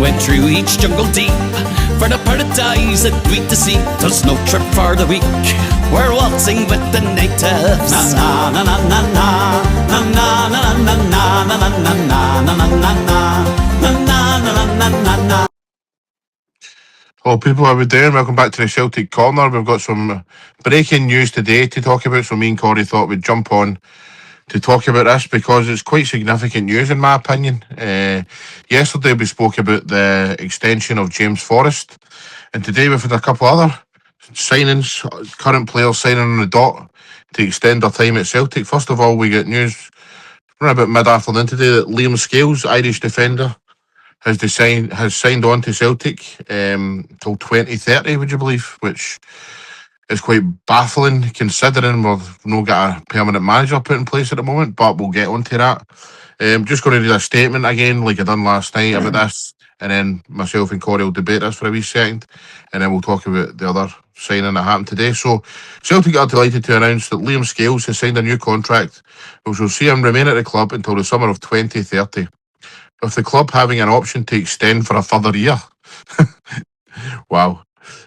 went through each jungle deep for the paradise that we'd to see. There's no trip for the weak. We're waltzing with the natives. Na na na na na na na na na na na na na na na na na na na na. Hello people, how are we doing? Welcome back to the Celtic Corner. We've got some breaking news today to talk about, so me and Corey thought we'd jump on to talk about this because it's quite significant news in my opinion. Yesterday we spoke about the extension of James Forrest, and today we've had a couple other signings, current players signing on the dot to extend their time at Celtic. First of all, we get news around about mid-afternoon today that Liam Scales, Irish defender, has signed on to Celtic till 2030, would you believe? Which is quite baffling considering we've not got a permanent manager put in place at the moment, but we'll get onto that. Just going to read a statement again, like I done last night about this, and then myself and Corey will debate this for a wee second, and then we'll talk about the other signing that happened today. So, Celtic are delighted to announce that Liam Scales has signed a new contract, which will see him remain at the club until the summer of 2030. With the club having an option to extend for a further year. Wow.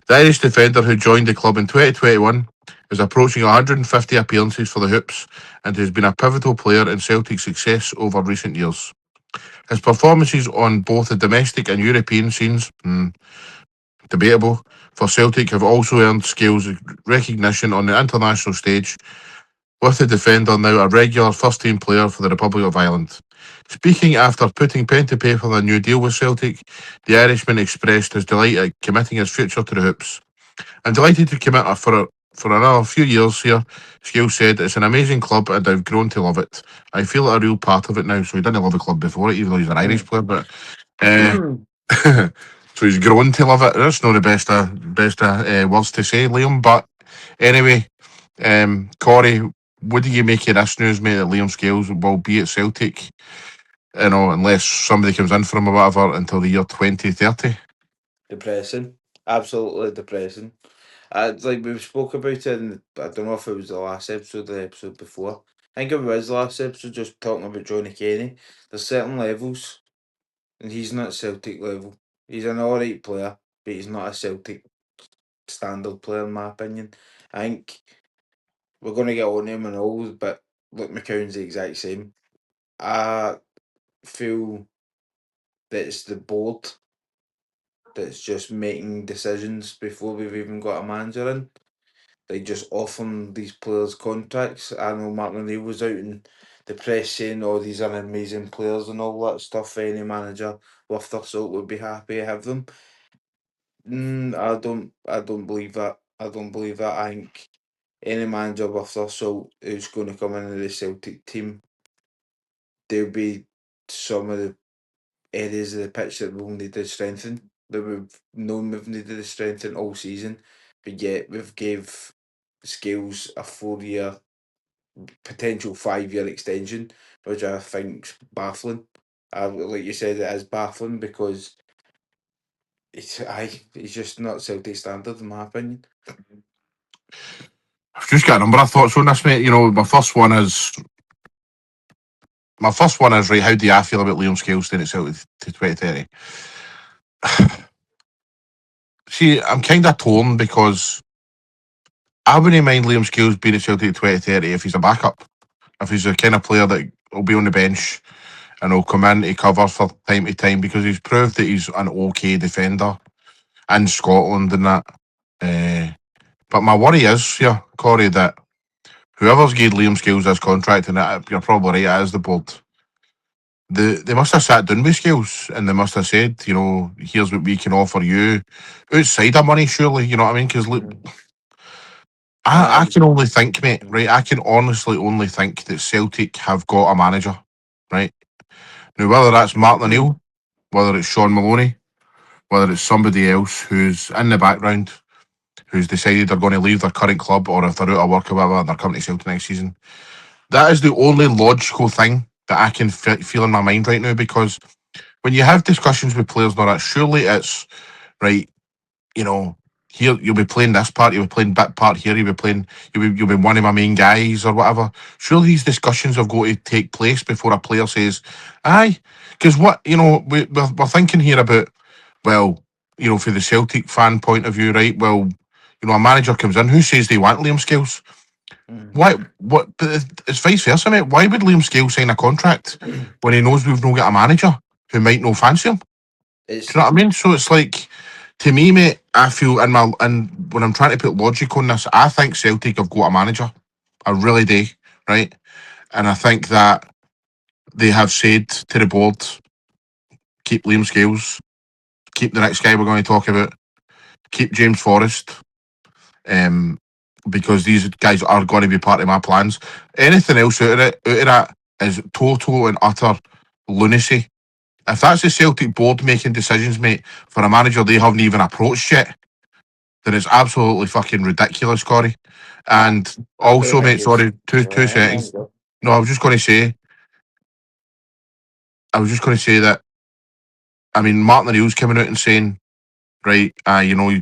The Irish defender who joined the club in 2021 is approaching 150 appearances for the Hoops and has been a pivotal player in Celtic's success over recent years. His performances on both the domestic and European scenes, debatable, for Celtic have also earned Scales recognition on the international stage, with the defender now a regular first-team player for the Republic of Ireland. Speaking after putting pen to paper on a new deal with Celtic, the Irishman expressed his delight at committing his future to the Hoops. I'm delighted to commit for another few years here, Scales said. It's an amazing club and I've grown to love it. I feel a real part of it now. So he didn't love the club before it, even though he's an Irish player, but so he's grown to love it. That's not the best words to say, Liam. But anyway, Corey, what do you make of this news, mate, that Liam Scales will be at Celtic? You know, unless somebody comes in for him or whatever, until the year 2030. Depressing. Absolutely depressing. Like we spoke about it, and I don't know if it was the last episode or the episode before. I think it was the last episode, just talking about Johnny Kenny. There's certain levels, and he's not Celtic level. He's an alright player, but he's not a Celtic standard player, in my opinion. I think we're going to get on him and all, but look, McCowan's the exact same. I feel that it's the board that's just making decisions before we've even got a manager in. They just offering these players contracts. I know Martin O'Neill was out in the press saying, "Oh, these are amazing players and all that stuff. Any manager worth their salt would be happy to have them." I don't believe that. I don't believe that. I think any manager worth their salt who's going to come into the Celtic team, there'll be some of the areas of the pitch that we'll need to strengthen, that we've known we've needed to strengthen all season, but yet we've gave Scales a 4-year, potential 5-year extension, which I think's baffling. Like you said, it is baffling because he's just not Celtic standard, in my opinion. I've just got a number of thoughts on this, mate. You know, my first one is right. How do I feel about Liam Scales staying at Celtic to 2030? See, I'm kind of torn because I wouldn't mind Liam Scales being at Celtic 2030 if he's a backup. If he's the kind of player that will be on the bench and will come in to cover for time to time, because he's proved that he's an okay defender in Scotland and that. But my worry is, yeah, Corey, that whoever's gave Liam Scales this contract, and you're probably right, it is the board. They must have sat down with Scales and they must have said, you know, here's what we can offer you outside of money, surely, you know what I mean? Because look, I can only think, mate, right? I can honestly only think that Celtic have got a manager, right? Now, whether that's Martin O'Neill, whether it's Sean Maloney, whether it's somebody else who's in the background, who's decided they're going to leave their current club, or if they're out of work or whatever and they're coming to Celtic next season, that is the only logical thing that I can feel in my mind right now. Because when you have discussions with players and all that, surely it's, right, you know, here you'll be playing this part, you'll be playing bit part here, you'll be one of my main guys or whatever. Surely these discussions have got to take place before a player says, aye. Because what, you know, we're thinking here about Well, for the Celtic fan point of view, right? Well, a manager comes in. Who says they want Liam Scales? Why? What? But it's vice versa, mate. Why would Liam Scales sign a contract when he knows we've not got a manager who might not fancy him? Do It's you know what I mean? So it's like, to me, mate, I feel and when I'm trying to put logic on this, I think Celtic have got a manager. I really do, right? And I think that they have said to the board, keep Liam Scales, keep the next guy we're going to talk about, keep James Forrest, um, because these guys are going to be part of my plans. Anything else out of that is total and utter lunacy. If that's the Celtic board making decisions, mate, for a manager they haven't even approached yet, then it's absolutely fucking ridiculous, Corey. I, And I do also, think mate, it's sorry, two hang seconds. on, go. No, I was just going to say that. I mean, Martin O'Neill's coming out and saying, right,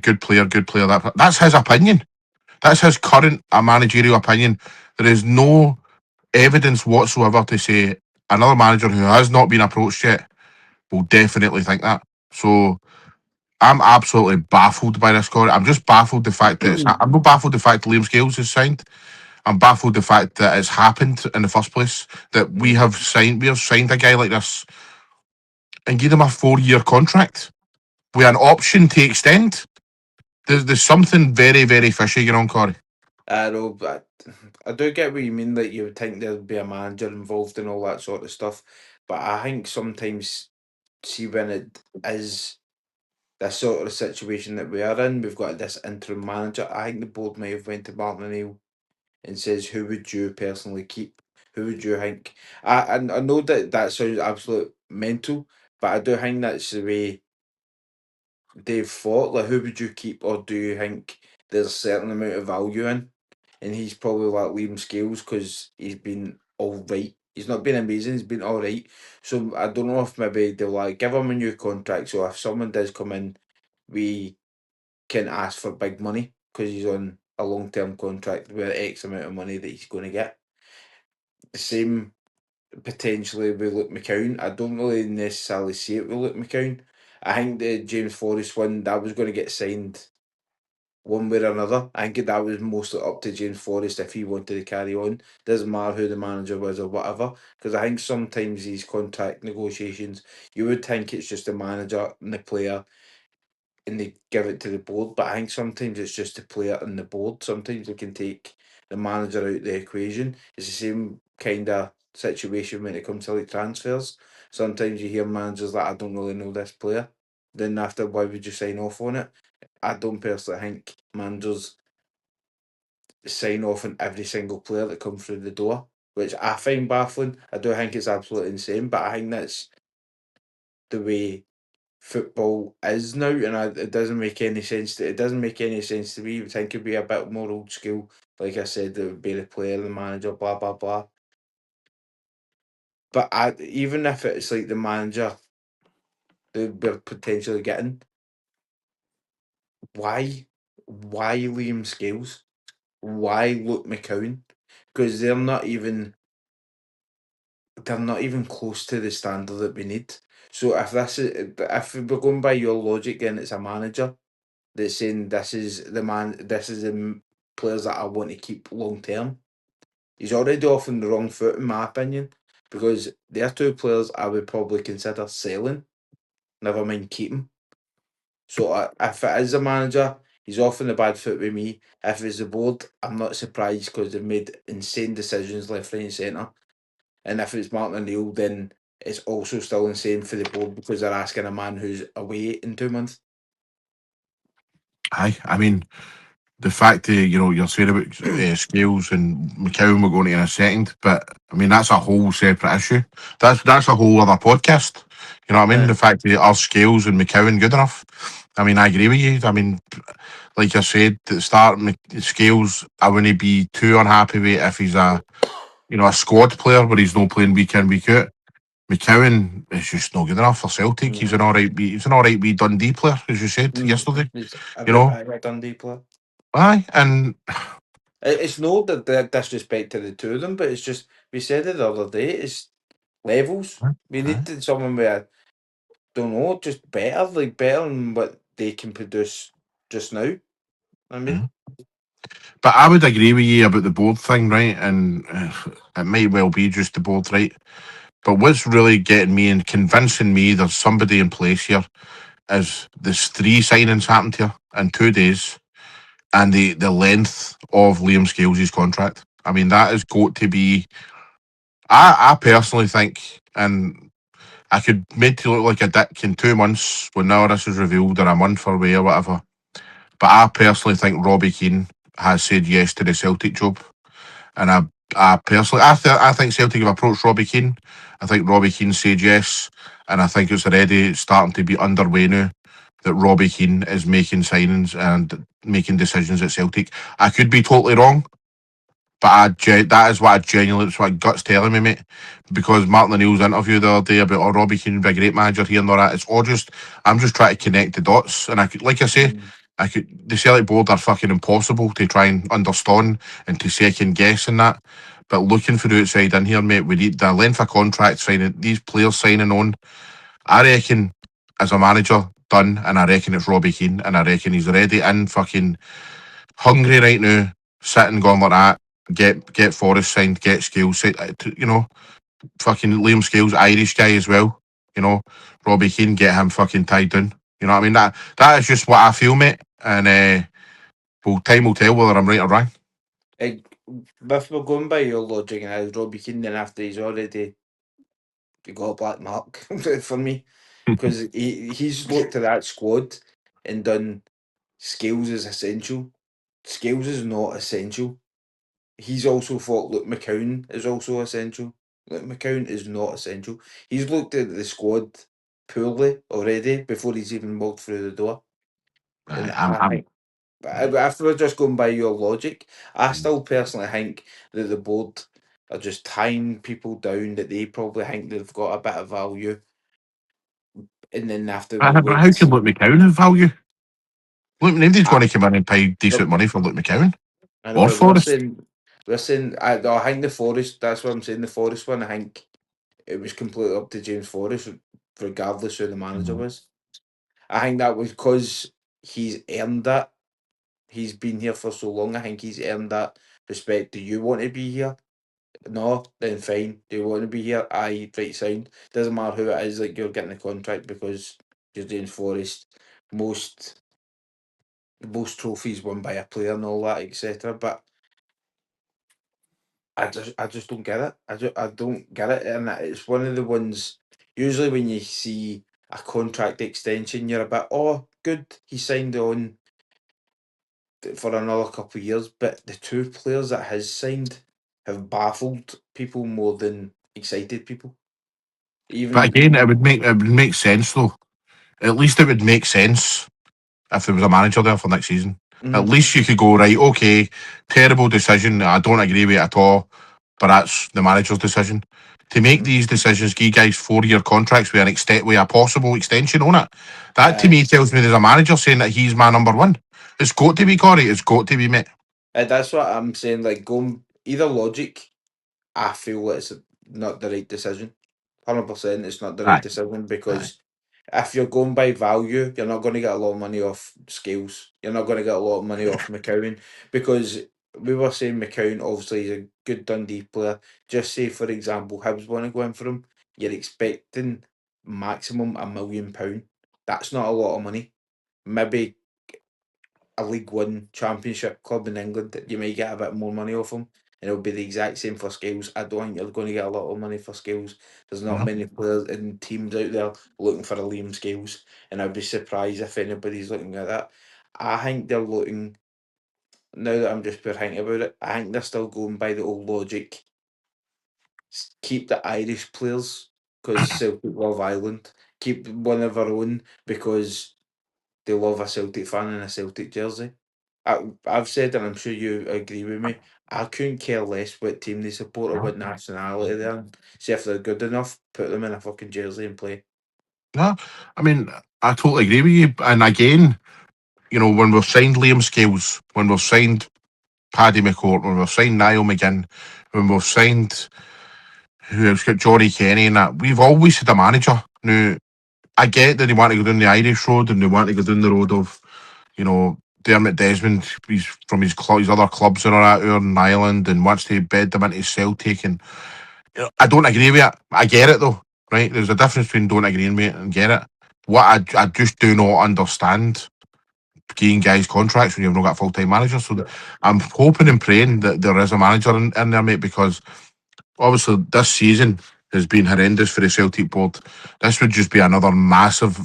good player, good player. That's his opinion. That's his current managerial opinion. There is no evidence whatsoever to say another manager who has not been approached yet will definitely think that. So I'm absolutely baffled by this, Corey. I'm just baffled the fact that I'm not baffled the fact Liam Scales is signed. I'm baffled the fact that it's happened in the first place. That we have signed a guy like this and give him a 4-year contract with an option to extend. There's something very, very fishy going on, Corey. I know, but I do get what you mean. That you would think there'd be a manager involved in all that sort of stuff, but I think sometimes, see, when it is this sort of situation that we are in, we've got this interim manager. I think the board might have went to Martin O'Neill and says, "Who would you personally keep? Who would you think?" I know that that sounds absolute mental, but I do think that's the way they've thought. Like, who would you keep, or do you think there's a certain amount of value in? And he's probably like Liam Scales because he's been all right. He's not been amazing. He's been all right. So I don't know if maybe they'll like give him a new contract. So if someone does come in, we can ask for big money because he's on a long term contract with X amount of money that he's going to get. The same potentially with Luke McCowan. I don't really necessarily see it with Luke McCowan. I think the James Forrest one that was going to get signed one way or another. I think that was mostly up to James Forrest if he wanted to carry on. Doesn't matter who the manager was or whatever. Because I think sometimes these contract negotiations, you would think it's just the manager and the player and they give it to the board. But I think sometimes it's just the player and the board. Sometimes they can take the manager out the equation. It's the same kind of situation when it comes to like transfers. Sometimes you hear managers like, I don't really know this player. Then after, why would you sign off on it? I don't personally think managers sign off on every single player that comes through the door, which I find baffling. I do think it's absolutely insane, but I think that's the way football is now, and it doesn't make any sense. It doesn't make any sense to me. You would think it'd be a bit more old school. Like I said, it would be the player, the manager, blah blah blah. But even if it's like the manager that we're potentially getting, why Liam Scales? Why Luke McCowan? Because they're not even close to the standard that we need. So if we're going by your logic, then it's a manager that's saying this is players that I want to keep long term. He's already off on the wrong foot, in my opinion, because they're two players I would probably consider selling, never mind keeping. So if it is a manager, he's off on the bad foot with me. If it's the board, I'm not surprised because they've made insane decisions left, right, and centre. And if it's Martin O'Neill, then it's also still insane for the board because they're asking a man who's away in 2 months. Aye, I mean, the fact that you're saying about Scales and McCowan we're going to in a second, but I mean that's a whole separate issue. That's a whole other podcast. You know what I mean? The fact that are Scales and McCowan good enough? I mean, I agree with you. I mean, like I said at the start, Scales I wouldn't be too unhappy with if he's a squad player where he's not playing week in week out. McCowan is just not good enough for Celtic. He's an No. all right. He's an all right wee Dundee player, as you said yesterday. He's You know, a Dundee player. aye, and It's no disrespect to the two of them, but it's just we said it the other day. It's levels. We aye. need someone with don't know, just better than what they can produce just now. I mean, But I would agree with you about the board thing, right? And it might well be just the board, right? But what's really getting me and convincing me there's somebody in place here is there's 3 signings happened here in 2 days, and the length of Liam Scales' contract. I mean, that has got to be. I personally think, and I could make you look like a dick in 2 months when all this is revealed, or a month or away or whatever. But I personally think Robbie Keane has said yes to the Celtic job, and I personally, I think Celtic have approached Robbie Keane. I think Robbie Keane said yes, and I think it's already starting to be underway now that Robbie Keane is making signings and making decisions at Celtic. I could be totally wrong, but that is what I genuinely, it's what my gut's telling me, mate. Because Martin O'Neill's interview the other day about, oh, Robbie Keane would be a great manager here and all that. It's all just, I'm just trying to connect the dots. And I could, like I say, mm, the Celtic board are fucking impossible to try and understand and to second guess in that. But looking for the outside in here, mate, we need the length of contract signing, these players signing on. I reckon, as a manager, done, and I reckon it's Robbie Keane, and I reckon he's already in fucking hungry right now, sitting going like that. Get Forrest signed, get Scales, you know, fucking Liam Scales, Irish guy as well. You know, Robbie Keane, get him fucking tied down. You know what I mean? That is just what I feel, mate. And well, time will tell whether I'm right or wrong. if we're going by your logic and how Robbie Keane, then after he's already got a black mark for me, because he's looked at that squad and done Scales is essential. Scales is not essential. He's also thought Luke McCowan is also essential. Luke McCowan is not essential. He's looked at the squad poorly already before he's even walked through the door. And Aye, I'm after we're just going by your logic, I still personally think that the board are just tying people down that they probably think they've got a bit of value, and then after we but wait how and can see. Luke McCowan have value? Look, nobody's I, going to come in and pay decent money for Luke McCowan I know, or but we're Forrest. saying we're saying I think the Forest. That's what I'm saying. The Forest one, I think it was completely up to James Forrest, regardless who the manager was. I think that was because he's earned that. He's been here for so long. I think he's earned that respect. Do you want to be here? No, then fine. Do you want to be here? Aye, right, sound. Doesn't matter who it is. Like you're getting the contract because you're James Forrest. Most most trophies won by a player and all that, etc. But I just don't get it. I don't get it, and it's one of the ones. Usually, when you see a contract extension, you're a bit, oh, good, he signed on for another couple of years. But the two players that has signed have baffled people more than excited people. But Even again, it would make sense though. At least it would make sense if there was a manager there for next season. At mhm, least you could go, right, okay, terrible decision. I don't agree with it at all, but that's the manager's decision. To make mhm, these decisions, give guys 4-year contracts with with a possible extension on it. That to aye. me tells me there's a manager saying that he's my number one. It's got to be Corey. It's got to be mate. That's what I'm saying. Like going either logic, I feel it's not the right decision. 100%, it's not the right Aye, decision aye. because if you're going by value, you're not going to get a lot of money off Scales. You're not going to get a lot of money off McCowan because we were saying McCowan obviously is a good Dundee player. Just say, for example, Hibs want to go in for him, you're expecting maximum £1 million. That's not a lot of money. Maybe a League One Championship club in England, that you might get a bit more money off them, and it'll be the exact same for Scales. I don't think you're going to get a lot of money for Scales. There's not No. many players and teams out there looking for a Liam Scales, and I'd be surprised if anybody's looking at that. I think they're looking, now that I'm just pure thinking about it, I think they're still going by the old logic. Keep the Irish players because Celtic love Ireland. Keep one of our own because they love a Celtic fan in a Celtic jersey. I've said, and I'm sure you agree with me, I couldn't care less what team they support or what nationality they're in. See if they're good enough, put them in a fucking jersey and play. No, I mean, I totally agree with you. And again, when we've signed Liam Scales, when we've signed Paddy McCourt, when we've signed Niall McGinn, when we've signed who else got Johnny Kenny and that, we've always had a manager. Now, I get that they want to go down the Irish road and they want to go down the road of, you know, Dermot Desmond. He's from his other clubs and all that out in Ireland and wants to bed them into Celtic. And I don't agree with it. I get it though, right? There's a difference between don't agree with it and get it. What I just do not understand giving guys contracts when you've not got a full time manager. So I'm hoping and praying that there is a manager in there, mate, because obviously this season has been horrendous for the Celtic board. This would just be another massive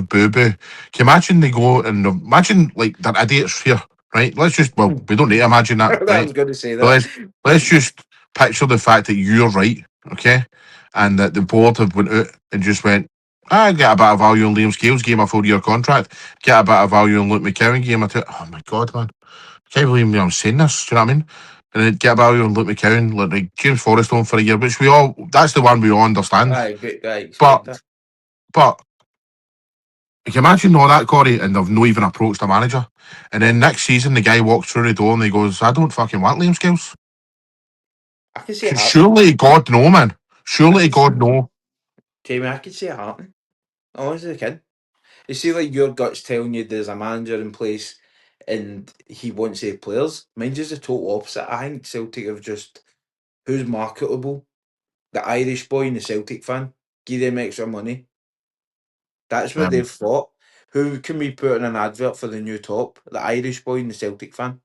boo boo. Can you imagine they go and imagine like they're idiots here, right? We don't need to imagine that, I right? was going to say But that. let's just picture the fact that you're right, okay, and that the board have went out and just went, I get a bit of value on Liam Scales, gave him a 4 year contract. Get a bit of value on Luke McCowan, gave him a two. Oh my god, man! I can't believe I'm saying this. Do you know what I mean? And then get a value on Luke McCowan, like James Forrest on for a year, which that's the one we all understand. I But expect that. but you can imagine all that, Corey, and they've no even approached a manager. And then next season, the guy walks through the door and he goes, I don't fucking want Liam Scales. I can see it happening. Surely, God, no, man. Surely, can see- God, no. Jamie, I can see it happening. Honestly, I can. You see, like your gut's telling you there's a manager in place and he wants 8 players. Mine's just the total opposite. I think Celtic have just who's marketable? The Irish boy and the Celtic fan. Give them extra money. That's what Um, they've thought. Who can we put in an advert for the new top? The Irish boy and the Celtic fan.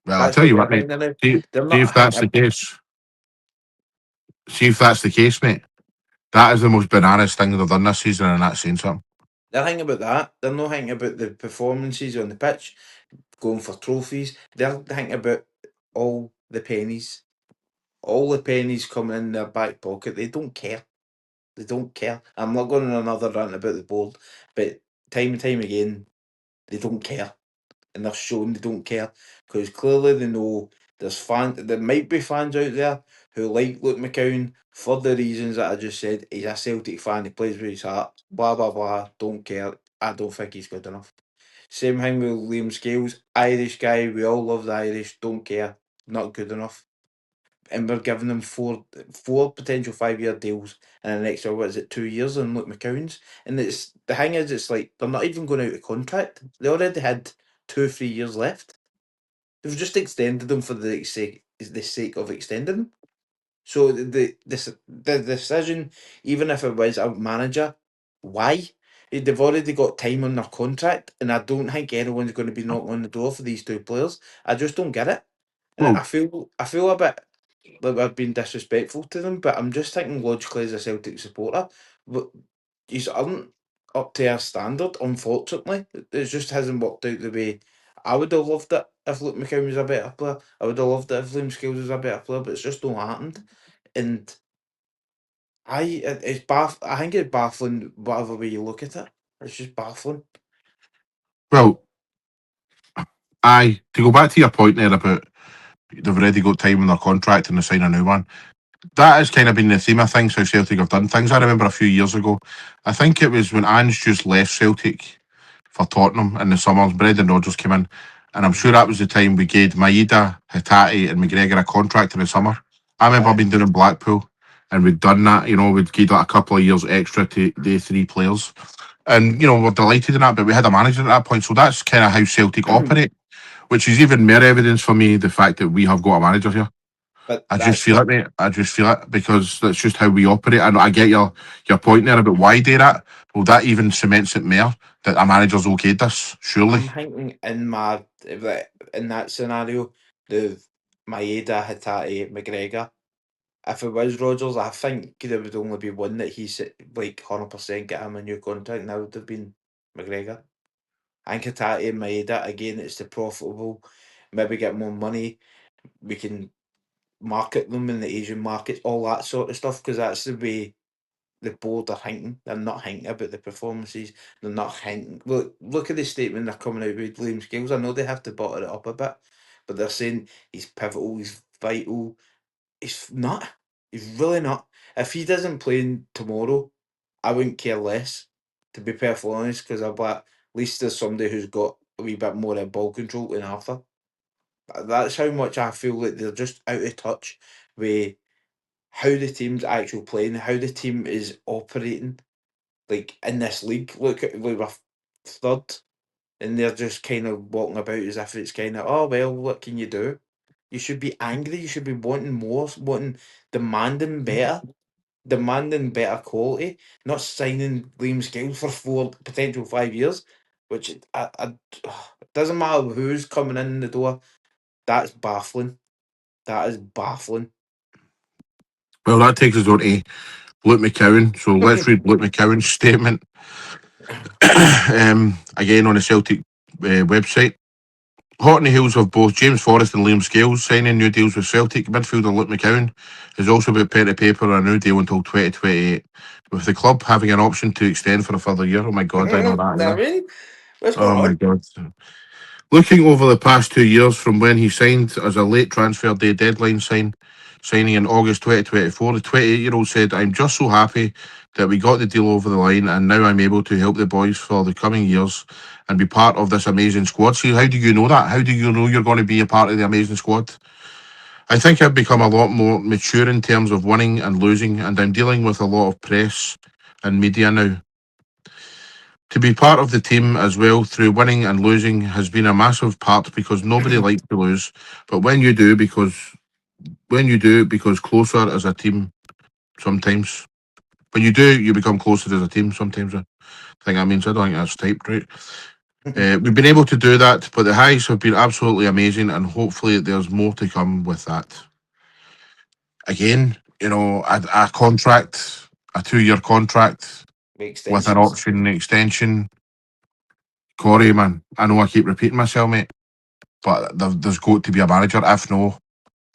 well, I'll That's tell what you they're what, mate. thinking now. See, They're see not if that's the thinking. case. See if that's the case, mate. That is the most bananas thing they've done this season, and that's saying something. They're thinking about that. They're not thinking about the performances on the pitch, going for trophies. They're thinking about all the pennies. All the pennies coming in their back pocket. They don't care. They don't care. I'm not going on another rant about the board, but time and time again, they don't care. And they're showing they don't care because clearly they know there might be fans out there who like Luke McCowan for the reasons that I just said. He's a Celtic fan, he plays with his heart, blah blah blah, don't care. I don't think he's good enough. Same thing with Liam Scales, Irish guy, we all love the Irish, don't care, not good enough. And we're giving them four potential 5 year deals and an extra, what is it, 2 years on Luke McCowan's. And it's the thing is, it's like they're not even going out of contract. They already had 2 3 years left. They've just extended them for the sake of extending them. So the decision, even if it was a manager, why? They've already got time on their contract, and I don't think anyone's going to be knocking on the door for these 2 players. I just don't get it, and Well, I feel a bit like I've been disrespectful to them, but I'm just thinking logically as a Celtic supporter, but he's aren't up to our standard. Unfortunately, it just hasn't worked out the way I would have loved it if Luke McCown was a better player. I would have loved it if Liam Scales was a better player, but it's just not happened. And I think it's baffling whatever way you look at it. It's just baffling. well, to go back to your point there about they've already got time in their contract and they sign a new one. That has kind of been the theme of things how Celtic have done things. I remember a few years ago, I think it was when Ange just left Celtic for Tottenham in the summers, Brendan Rodgers came in, and I'm sure that was the time we gave Maeda, Hitati, and McGregor a contract in the summer. I remember Aye. being down in Blackpool, and we'd done that. We'd give like a couple of years extra to the 3 players, and we're delighted in that. But we had a manager at that point, so that's kind of how Celtic operate, which is even more evidence for me the fact that we have got a manager here. But I just that's feel what it, mate. I just feel it because that's just how we operate. And I get your point there about why do that. Well, that even cements it more that a manager's okayed this, surely. I'm thinking in that scenario, the Maeda, Hitati, McGregor. If it was Rodgers, I think there would only be one that he's like 100% get him a new contract, and that would have been McGregor. I think Hitati and Maeda, again, it's the profitable, maybe get more money. We can market them in the Asian markets, all that sort of stuff, because that's the way the board are thinking. They're not thinking about the performances. They're not thinking. Look at the statement they're coming out with Liam Scales. I know they have to butter it up a bit, but they're saying he's pivotal, he's vital. He's not. He's really not. If he doesn't play tomorrow, I wouldn't care less, to be perfectly honest, because I'm like, at least there's somebody who's got a wee bit more of ball control than Arthur. That's how much I feel like they're just out of touch with how the team's actually playing, how the team is operating, like in this league. Look at we're third, and they're just kind of walking about as if it's kind of, oh well, what can you do? You should be angry. You should be wanting more, demanding better, demanding better quality. Not signing Liam Scales for 5 years, which it doesn't matter who's coming in the door. That's baffling. That is baffling. Well, that takes us on to Luke McCowan. So let's read Luke McCowan's statement again on the Celtic website. Hot on the heels of both James Forrest and Liam Scales signing new deals with Celtic, midfielder Luke McCowan has also put pen to paper on a new deal until 2028, with the club having an option to extend for a further year. Oh my God, I know that. I Yeah. mean, what's Oh going my on? God. Looking over the past 2 years from when he signed as a late transfer day deadline signing in August 2024, the 28-year-old said, I'm just so happy that we got the deal over the line and now I'm able to help the boys for the coming years and be part of this amazing squad. See, how do you know that? How do you know you're going to be a part of the amazing squad? I think I've become a lot more mature in terms of winning and losing, and I'm dealing with a lot of press and media now. To be part of the team as well through winning and losing has been a massive part because nobody likes to lose. But when you do, because closer as a team sometimes. When you do, you become closer as a team sometimes. I think that means I don't think that's typed right. We've been able to do that, but the highs have been absolutely amazing, and hopefully there's more to come with that. Again, a contract, a 2-year contract with an Extensions. option extension. Corey, man, I know I keep repeating myself, mate, but there's got to be a manager. If no,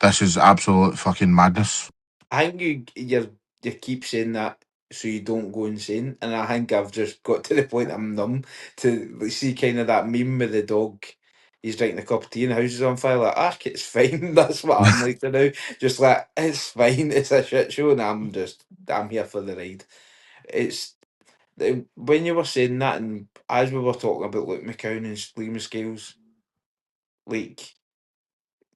this is absolute fucking madness. I think you keep saying that so you don't go insane, and I think I've just got to the point I'm numb to see kind of that meme with the dog. He's drinking a cup of tea and the house is on fire. Like, it's fine. That's what I'm like to now. Just like, it's fine. It's a shit show, and I'm here for the ride. It's when you were saying that, and as we were talking about Luke McCown and Liam Scales, like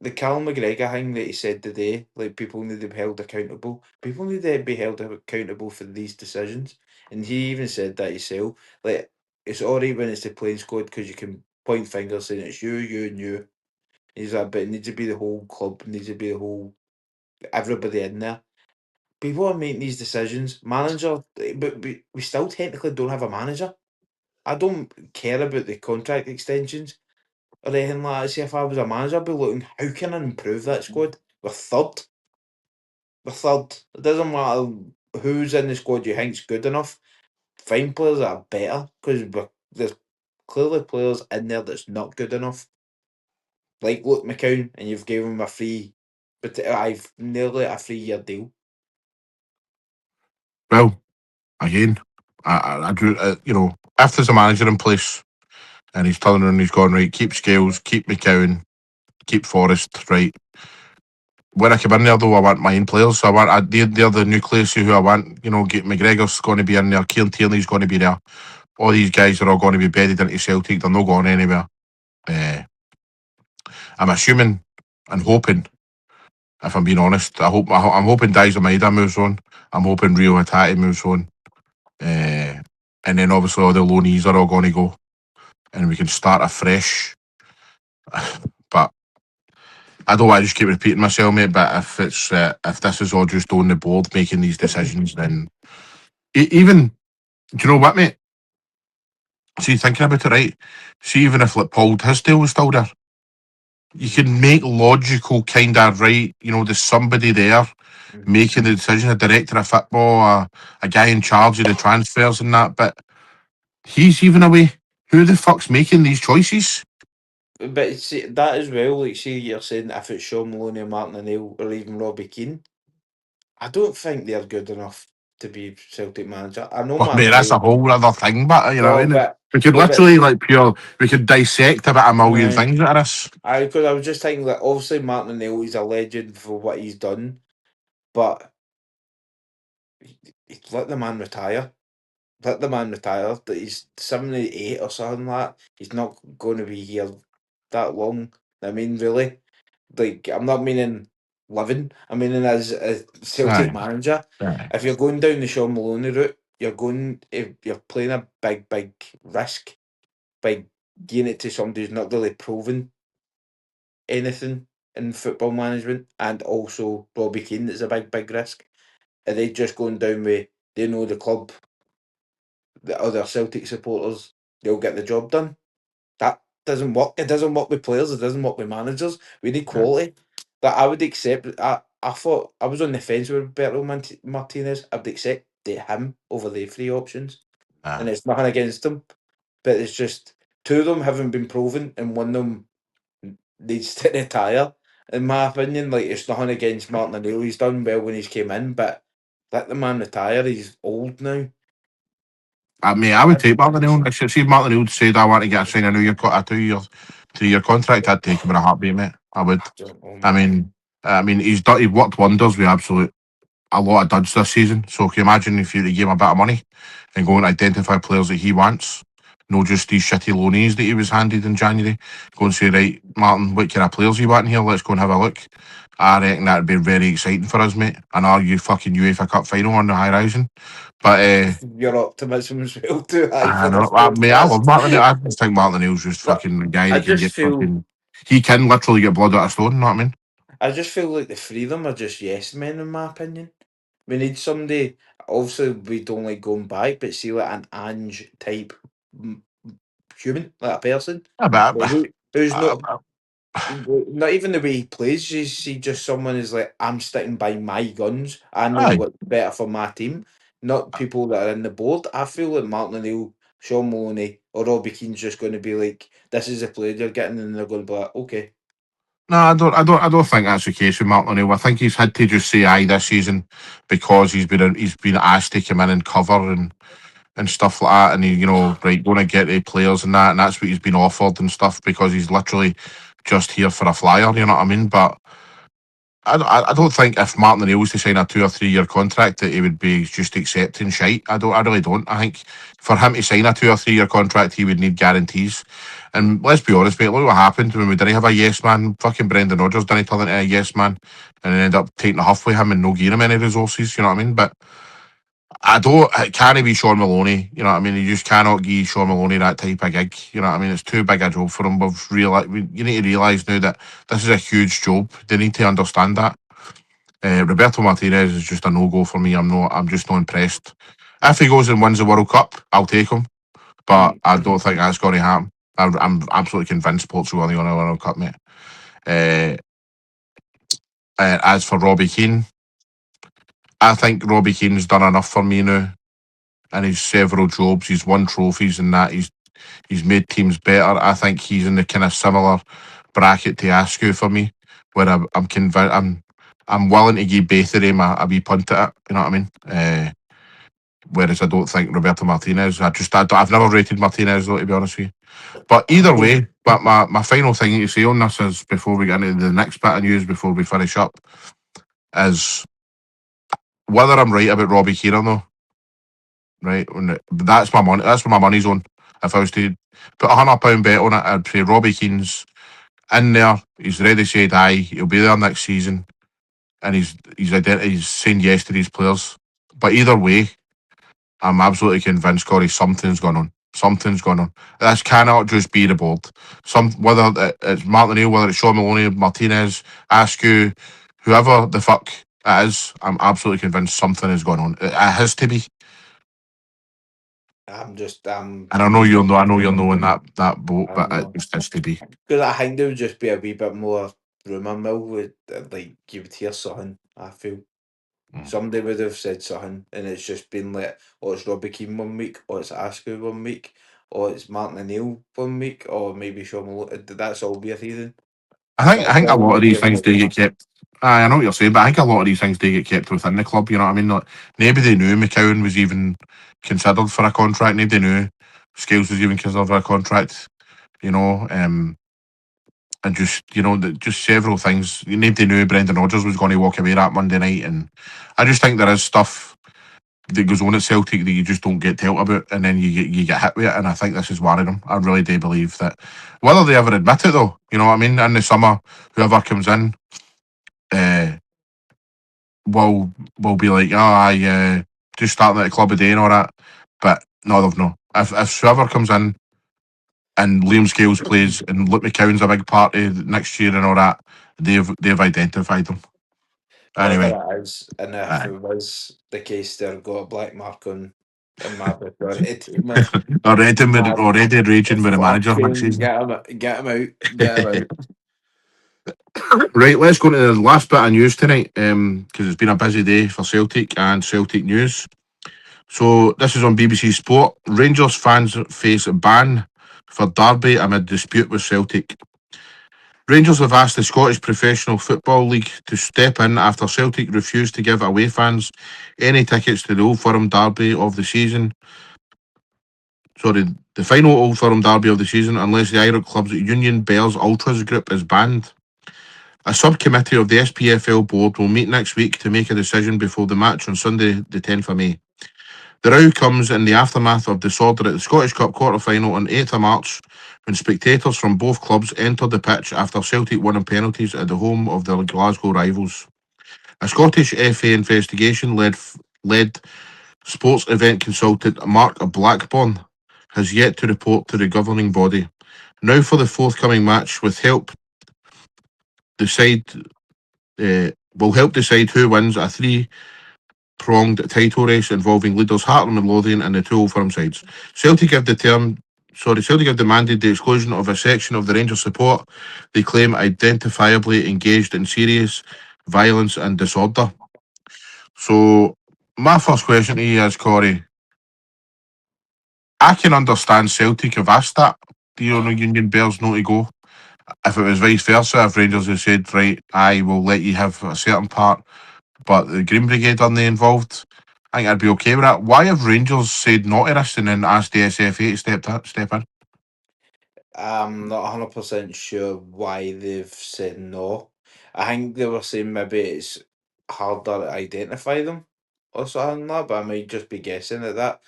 the Cal McGregor thing that he said today, like people need to be held accountable. People need to be held accountable for these decisions. And he even said that himself. Like, it's alright when it's the playing squad because you can point fingers saying it's you, and you. He's like, but it needs to be the whole club, it needs to be the whole, everybody in there. People are making these decisions. Manager, but we still technically don't have a manager. I don't care about the contract extensions or anything like that. See, if I was a manager, I'd be looking, how can I improve that squad? We're third. We're third. It doesn't matter who's in the squad you think's good enough. Find players that are better because there's clearly players in there that's not good enough. Like Luke McCown, and you've given him a free, but I've nearly a 3-year deal. Well, again, I do, if there's a manager in place and he's turning around and he's gone, right, keep Scales, keep McCowan, keep Forrest, right. When I come in there, though, I want my own players. So they're the nucleus who I want. Get McGregor's going to be in there, Kieran Tierney's going to be there. All these guys are all going to be bedded into Celtic. They're not going anywhere. Uh, I'm assuming and hoping, if I'm being honest, I'm hoping Daiser Maida moves on. I'm hoping Rio Hatati moves on. And then obviously all the loanees are all going to go, and we can start afresh. But I don't want to just keep repeating myself, mate. But if this is all just on the board making these decisions, then even do you know what, mate? See, thinking about it, right? See, even if like Paul Tisdale was still there, you can make logical kind of right. There's somebody there Mhm. making the decision, a director of football, a guy in charge of the transfers and that. But he's even away. Who the fuck's making these choices? But see, that as well, like, see, you're saying if it's Sean Maloney, Martin O'Neill, or even Robbie Keane, I don't think they're good enough to be Celtic manager. I know Well, mate, Martin that's a O'Neill. whole other thing. But you know what I No, mean? but We could no, but literally see, like we could dissect about a million no, things out of this. because I was just thinking that obviously Martin O'Neill is a legend for what he's done, but let the man retire. Let the man retire. That he's 78 or something like that. He's not going to be here that long. I mean, really, like, I'm not meaning. living. I mean, and as a Celtic Aye. manager, Aye. if you're going down the Sean Maloney route, if you're playing a big risk by giving it to somebody who's not really proven anything in football management, and also Robbie Keane is a big risk. Are they just going down with they know the club, the other Celtic supporters, they'll get the job done? That doesn't work. It doesn't work with players. It doesn't work with managers. We need quality. That I would accept. I thought I was on the fence with Roberto Martinez. I would accept him over the three options, and Aye. it's nothing against him, but it's just two of them haven't been proven, and one of them needs to retire. In my opinion, like it's nothing against Martin O'Neill. He's done well when he's came in, but let the man retire. He's old now. I mean, I would take Martin O'Neill. See if Martin O'Neill said I want to get a sign a new year, a 2 year, 3 year contract, I'd take him in a heartbeat, mate. I would. Oh I my god. mean, he's done. He worked wonders with absolute a lot of duds this season. So can you imagine if you gave him a bit of money and go and identify players that he wants, no just these shitty loanees that he was handed in January. Go and say, right, Martin, what kind of players you want in here? Let's go and have a look. I reckon that'd be very exciting for us, mate. And our you fucking UEFA Cup final on the horizon. But Your optimism is well too high I for know. this I podcast. love Martin. I just think Martin O'Neill's just But fucking a guy I that can just get feel fucking. He can literally get blood out of stone. You know what I mean? I just feel like the three of them are just yes men in my opinion. We need somebody. Obviously, we don't like going back, but see like an Ange type mm, human, like a person, Yeah, but who's I, not even the way he plays. You see, just someone is like, I'm sticking by my guns. I know aye. what's better for my team. Not people that are in the board. I feel like Martin O'Neill, Sean Maloney, or Robbie Keane's just going to be like, this is a player you're getting, and they're going to be like, okay. No, I don't think that's the case with Martin O'Neill. I think he's had to just say aye this season because he's been asked to come in and cover and stuff like that, and he, right, going to get the players and that's what he's been offered and stuff because he's literally just here for a flyer. You know what I mean? But I don't think if Martin O'Neill was to sign a 2 or 3 year contract that he would be just accepting shite. I really don't. I think for him to sign a 2 or 3 year contract, he would need guarantees. And let's be honest, mate, look what happened when we didn't have a yes man. Fucking Brendan Rodgers didn't turn into a yes man and then end up taking the huff with him and no giving him any resources. You know what I mean? But I don't. It can't be Sean Maloney. You know what I mean? You just cannot give Sean Maloney that type of gig. You know what I mean? It's too big a job for him. You need to realise now that this is a huge job. They need to understand that. Roberto Martinez is just a no go for me. I'm just not impressed. If he goes and wins the World Cup, I'll take him. But Mm. I don't think that's going to happen. I'm absolutely convinced Portugal are going to win the World Cup, mate. Uh, as for Robbie Keane, I think Robbie Keane's done enough for me now in his several jobs. He's won trophies and that. He's made teams better. I think he's in the kind of similar bracket to Askew for me, where I'm convinced I'm willing to give both of them a wee punt at it. You know what I mean? Whereas I don't think Roberto Martinez. I've never rated Martinez though, to be honest with you. But either way, but my final thing to say on this is before we get into the next bit of news before we finish up is whether I'm right about Robbie Keane or no. Right, that's my money. That's where my money's on. If I was to put £100 bet on it, I'd say Robbie Keane's in there. He's ready to say aye. He'll be there next season, and he's saying yes to these players. But either way, I'm absolutely convinced, Corey, something's going on. Something's going on. This cannot just be the board. Whether it's Martin O'Neill, whether it's Sean Maloney, Martinez, Askew, whoever the fuck it is, I'm absolutely convinced something is going on. It has to be. I'm And I know you'll know. I know you're knowing that boat, I but it know. just has to be. Because I think there would just be a wee bit more rumour mill with like you would hear something. I feel Mm. somebody would have said something, and it's just been like, oh, it's Robbie Keane 1 week, or it's Askew 1 week, or it's Martin O'Neill 1 week, or maybe Sean Malone. That's all we're hearing. I That's think a all lot of we're these hearing things at the do get moment. kept. I know what you're saying, but I think a lot of these things do get kept within the club. You know what I mean? Like, nobody knew McCowan was even considered for a contract. Nobody knew Scales was even considered for a contract. You know, and just just several things. Nobody knew Brendan Rodgers was going to walk away that Monday night, and I just think there is stuff that goes on at Celtic that you just don't get told about, and then you get hit with it. And I think this is one of them. I really do believe that. Whether they ever admit it, though, you know what I mean. In the summer, whoever comes in, uh, will be like, just starting at the club a day and all that. But no, they've no. If Swiver comes in and Liam Scales plays and Luke McCowan's a big party next year and all that, they've identified them. Anyway, Whether it is, and if aye. it was the case, they've got a black mark on my book already, man. already raging with the manager next Fucking season. get him out, get him out. Right, let's go to the last bit of news tonight, because it's been a busy day for Celtic and Celtic news. So this is on BBC Sport. Rangers fans face ban for Derby amid dispute with Celtic. Rangers have asked the Scottish Professional Football League to step in after Celtic refused to give away fans any tickets to the Old Firm Derby of the season. Sorry, the final Old Firm Derby of the season, unless the Irish club's Union Bears Ultras group is banned. A subcommittee of the SPFL board will meet next week to make a decision before the match on Sunday, the 10th of May. The row comes in the aftermath of disorder at the Scottish Cup quarter-final on 8th of March, when spectators from both clubs entered the pitch after Celtic won on penalties at the home of their Glasgow rivals. A Scottish FA investigation led sports event consultant Mark Blackburn has yet to report to the governing body. Now for the forthcoming match, with help decide will help decide who wins a three-pronged title race involving leaders Hartland and Lothian and the two Old Firm sides. Celtic have demanded the exclusion of a section of the Rangers support they claim identifiably engaged in serious violence and disorder. So my first question to you is, Corey, I can understand Celtic have asked that. Do you know Union Bears not to go? If it was vice versa, if Rangers had said, right, I will let you have a certain part, but the Green Brigade aren't involved, I think I'd be okay with that. Why have Rangers said not to this and then asked the SFA to step in? I'm not 100% sure why they've said no. I think they were saying maybe it's harder to identify them or something like that, but I might just be guessing at that.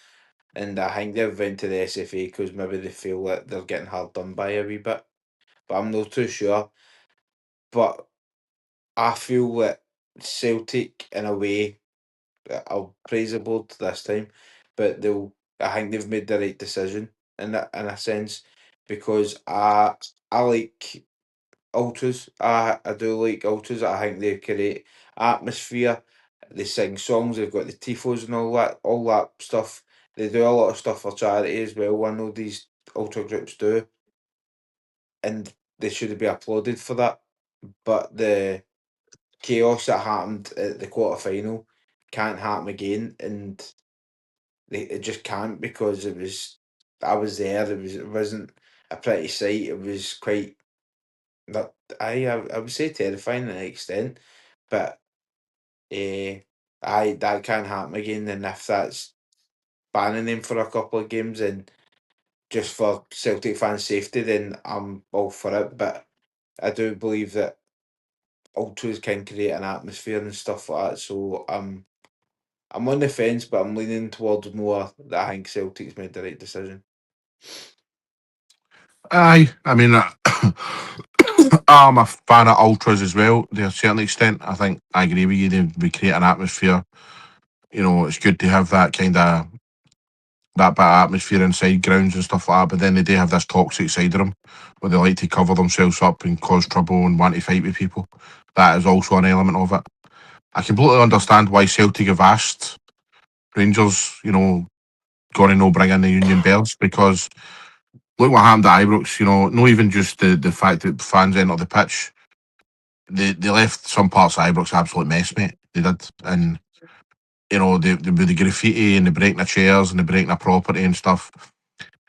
And I think they've went to the SFA because maybe they feel that they're getting hard done by a wee bit. But I'm not too sure. But I feel that Celtic, in a way, I'll praise the board this time, but I think they've made the right decision in a sense, because I like ultras. I do like ultras. I think they create atmosphere. They sing songs. They've got the tifos and all that stuff. They do a lot of stuff for charity as well. I know these ultra groups do, and they should be applauded for that. But the chaos that happened at the quarter final can't happen again, and it just can't, because it was I was there. It wasn't a pretty sight. It was quite that I would say terrifying to an extent, but I that can't happen again. And if that's banning them for a couple of games and just for Celtic fans' safety, then I'm all for it. But I do believe that ultras can create an atmosphere and stuff like that. So I'm on the fence, but I'm leaning towards more that I think Celtic's made the right decision. Aye, I mean, I'm a fan of ultras as well to a certain extent. I think I agree with you. They create an atmosphere. You know, it's good to have that bit of atmosphere inside grounds and stuff like that. But then they do have this toxic side of them where they like to cover themselves up and cause trouble and want to fight with people. That is also an element of it. I completely understand why Celtic have asked Rangers, going to no bring in the Union Bears, because look what happened at Ibrox. Not even just the fact that fans entered the pitch. They left some parts of Ibrox absolute mess, mate. They did. And, they with the graffiti and the breaking the chairs and the breaking the property and stuff.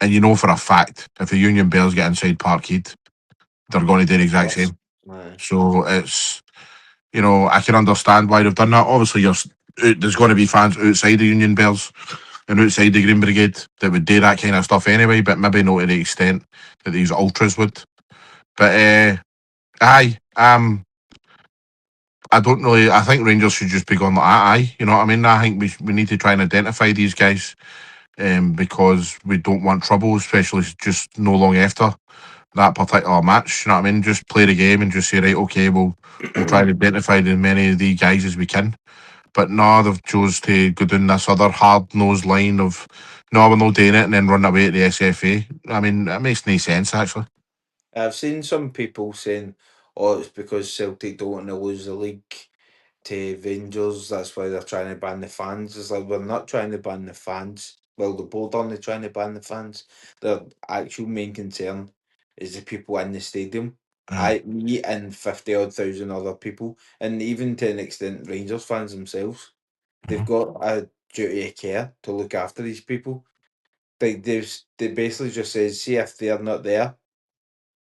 And you know for a fact, if the Union Bears get inside Parkhead, they're going to do the exact Yes. same. Aye. So it's, I can understand why they've done that. Obviously, there's going to be fans outside the Union Bears and outside the Green Brigade that would do that kind of stuff anyway, but maybe not to the extent that these ultras would. But aye, I don't really. I think Rangers should just be going like that. Aye, you know what I mean. I think we need to try and identify these guys, because we don't want trouble, especially just no long after that particular match. You know what I mean? Just play the game and just say, right, okay, we'll try to identify as many of the guys as we can. But no, they've chose to go down this other hard-nosed line of, no, we're not doing it, and then run away at the SFA. I mean, it makes no sense, actually. I've seen some people saying, "Oh, it's because Celtic don't want to lose the league to Rangers. That's why they're trying to ban the fans." It's like we're not trying to ban the fans. Well, the board aren't trying to ban the fans. Their actual main concern is the people in the stadium. Aye. Me and 50 odd thousand other people, and even to an extent, Rangers fans themselves. They've got a duty of care to look after these people. They basically just says, see if they're not there,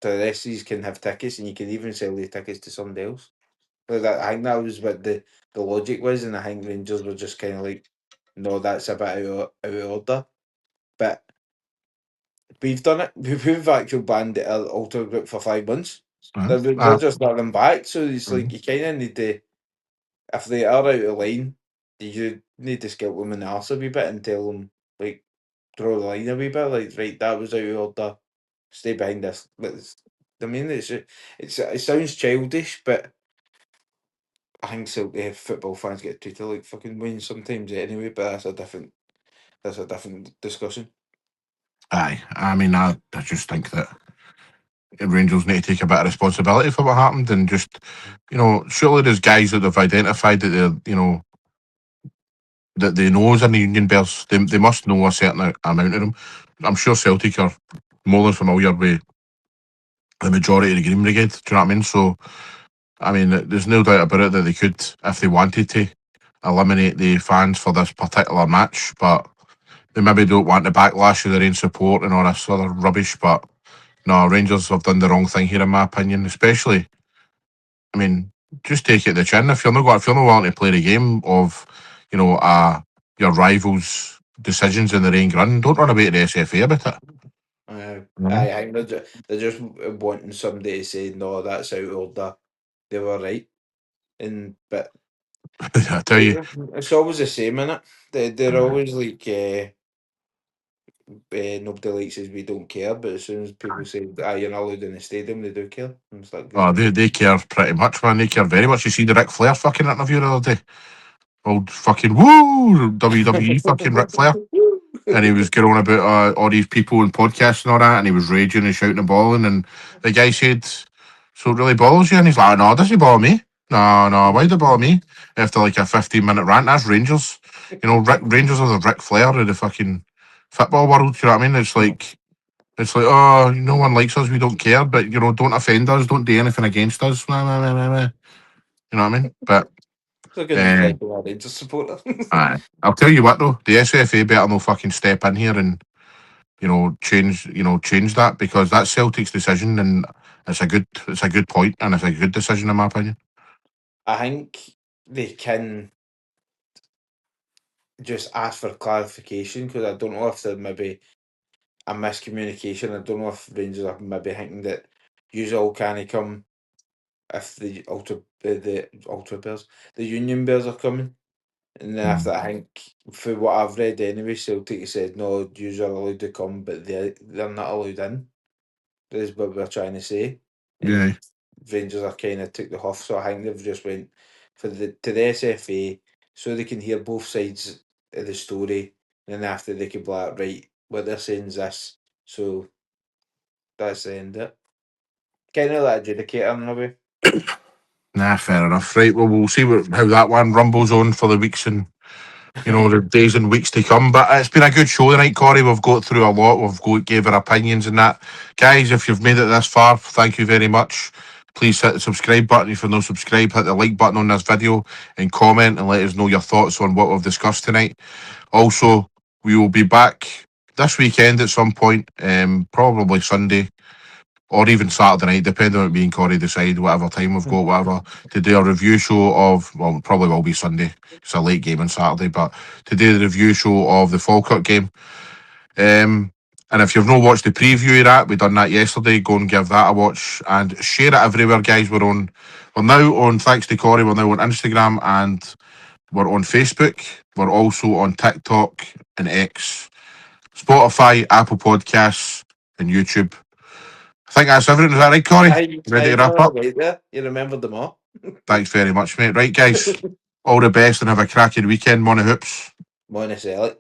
the rest of these can have tickets, and you can even sell the tickets to somebody else. But I think that was what the logic was, and I think Rangers were just kind of like, no, that's a bit out of order. But we've done it. We've actually banned our alter group for 5 months. They're just not them back. So it's like you kind of need to, if they are out of line, you need to scalp them in the arse a wee bit and tell them, like, draw the line a wee bit. Like, right, that was out of order. Stay behind this. I mean, it sounds childish, but I think so. Football fans get treated like fucking wins sometimes anyway. But that's a different discussion. Aye. I mean, I just think that Rangers need to take a bit of responsibility for what happened and just, surely there's guys that they've identified that they're, that they know is in the Union Bears. They must know a certain amount of them. I'm sure Celtic are more than familiar with the majority of the Green Brigade. Do you know what I mean? So, I mean, there's no doubt about it that they could, if they wanted to, eliminate the fans for this particular match, but they maybe don't want the backlash of their own support and all this other rubbish. But no, Rangers have done the wrong thing here, in my opinion. Especially, I mean, just take it to the chin. If you're not willing to play the game of, your rivals' decisions in their own run, don't run away to the SFA about it. I think they're just wanting somebody to say no, that's out of order. They were right, but I tell you, it's always the same in it. They're always like, nobody likes us, we don't care. But as soon as people say, you're not allowed in the stadium, they do care. And it's like, oh, they care pretty much, man. They care very much. You see the Ric Flair fucking interview the other day? Old fucking woo WWE fucking Ric Flair. And he was going on about all these people and podcasts and all that, and he was raging and shouting and bawling. And the guy said, "So it really bothers you?" And he's like, "No, it doesn't bother me. No, why do it bother me?" After like a 15-minute rant, that's Rangers. Rangers are the Ric Flair of the fucking football world. Do you know what I mean? It's like, oh, no one likes us, we don't care, but don't offend us, don't do anything against us. Nah, nah, nah, nah, nah. You know what I mean? But Look at uh, the Rangers supporter. I'll tell you what though, the SFA better no fucking step in here and change that, because that's Celtic's decision, and it's a good point, and it's a good decision in my opinion. I think they can just ask for clarification, because I don't know if there maybe a miscommunication. I don't know if Rangers are maybe thinking that you all can't come if the Ultra Bears, the Union Bears are coming. And then after that, I think, for what I've read anyway, Celtic said no, you are allowed to come, but they're not allowed in. Is what we're trying to say. Yeah. And Rangers are kind of took the huff, so I think they've just went to the SFA so they can hear both sides of the story, and then after they can be like, right, what they're saying is this, so that's the end of it. Kind of like adjudicator in a way. Nah, fair enough. Right, well, we'll see how that one rumbles on for the weeks and the days and weeks to come. But it's been a good show tonight, Corey. We've got through a lot. Gave our opinions and that. Guys, if you've made it this far, thank you very much. Please hit the subscribe button. If you're not subscribed, hit the like button on this video and comment and let us know your thoughts on what we've discussed tonight. Also, we will be back this weekend at some point, probably Sunday or even Saturday night, depending on what me and Corey decide, whatever time we've got, whatever, to do a review show of, well, it probably will be Sunday. It's a late game on Saturday, but to do the review show of the Falkirk game. And if you've not watched the preview of that, we done that yesterday. Go and give that a watch and share it everywhere, guys. We're now on, thanks to Corey, we're now on Instagram and we're on Facebook. We're also on TikTok and X, Spotify, Apple Podcasts, and YouTube. I think that's everything. Is that right, Corey? Ready to wrap up? Right there. You remembered them all. Thanks very much, mate. Right, guys. All the best and have a cracking weekend. Money hoops. Monacelli.